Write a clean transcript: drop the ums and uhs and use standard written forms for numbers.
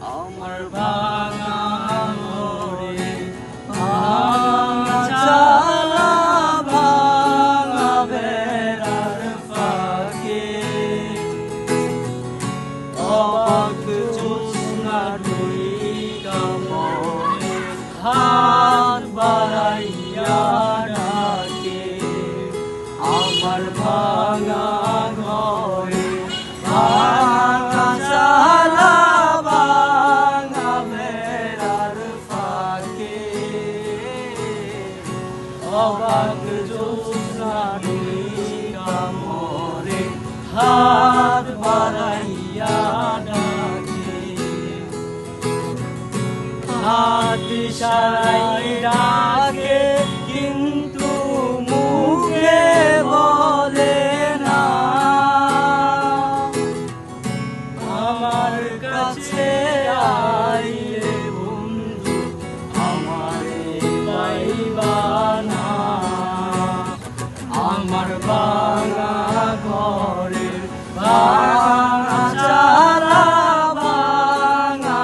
আমার ভাঙা ঘরে ভাঙা চালা ভাঙা বেড়ার ফাঁকে অবাক জ্যোৎস্না ডুইকা মনে হাত বাড়াইয়া ডাকে আমার ভাঙা ঘরে ভাঙা চালা ভাঙা বেড়ার ফাঁকে অবাক জ্যোৎস্না ডুইকা মনে হাত বাড়াইয়া ডাকে হাত সারাই ডাকে কিন্তু মুখে বলে না আমার কাছে আইলে বন্ধু আমারে পাইবা না আমার ভাঙা ঘরে ভাঙা চালা ভাঙা